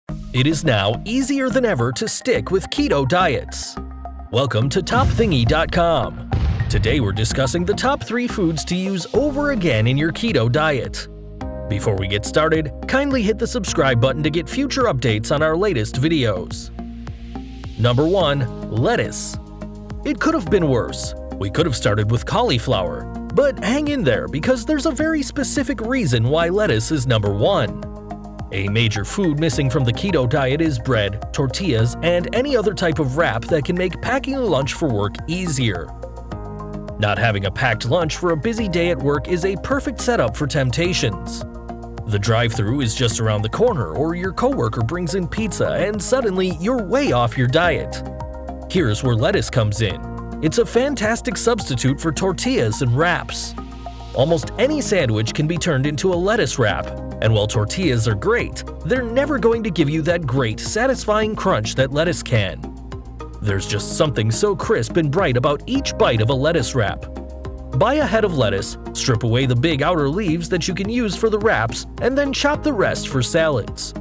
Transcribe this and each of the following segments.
It is now easier than ever to stick with keto diets. Welcome to TopThingy.com. Today we're discussing the top 3 foods to use over again in your keto diet. Before we get started, kindly hit the subscribe button to get future updates on our latest videos. Number 1. Lettuce. It could have been worse. We could have started with cauliflower, but hang in there because there's a very specific reason why lettuce is number 1. A major food missing from the keto diet is bread, tortillas, and any other type of wrap that can make packing a lunch for work easier. Not having a packed lunch for a busy day at work is a perfect setup for temptations. The drive-thru is just around the corner, or your coworker brings in pizza and suddenly you're way off your diet. Here's where lettuce comes in. It's a fantastic substitute for tortillas and wraps. Almost any sandwich can be turned into a lettuce wrap, and while tortillas are great, they're never going to give you that great, satisfying crunch that lettuce can. There's just something so crisp and bright about each bite of a lettuce wrap. Buy a head of lettuce, strip away the big outer leaves that you can use for the wraps, and then chop the rest for salads.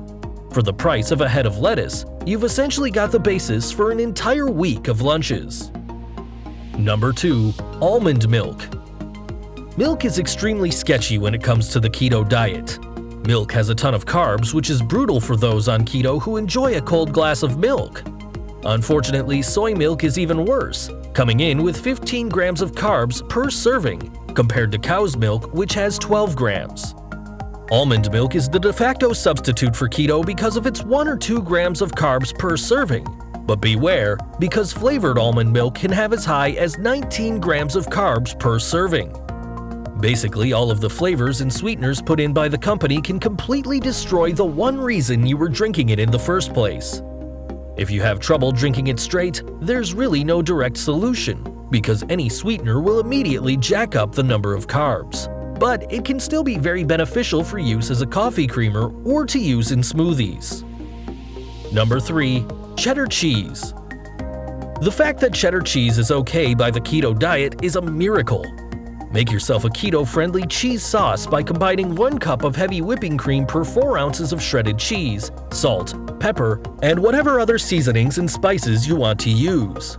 For the price of a head of lettuce, you've essentially got the basis for an entire week of lunches. Number 2. Almond milk. Milk is extremely sketchy when it comes to the keto diet. Milk has a ton of carbs, which is brutal for those on keto who enjoy a cold glass of milk. Unfortunately, soy milk is even worse, coming in with 15 grams of carbs per serving, compared to cow's milk, which has 12 grams. Almond milk is the de facto substitute for keto because of its 1 or 2 grams of carbs per serving. But beware, because flavored almond milk can have as high as 19 grams of carbs per serving. Basically, all of the flavors and sweeteners put in by the company can completely destroy the one reason you were drinking it in the first place. If you have trouble drinking it straight, there's really no direct solution, because any sweetener will immediately jack up the number of carbs. But it can still be very beneficial for use as a coffee creamer or to use in smoothies. Number 3. Cheddar cheese. The fact that cheddar cheese is okay by the keto diet is a miracle. Make yourself a keto-friendly cheese sauce by combining 1 cup of heavy whipping cream per 4 ounces of shredded cheese, salt, pepper, and whatever other seasonings and spices you want to use.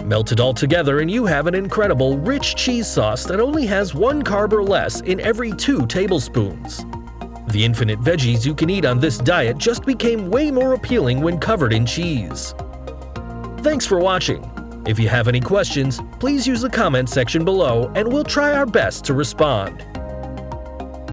Melt it all together and you have an incredible, rich cheese sauce that only has 1 carb or less in every 2 tablespoons. The infinite veggies you can eat on this diet just became way more appealing when covered in cheese. Thanks for watching. If you have any questions, please use the comment section below and we'll try our best to respond.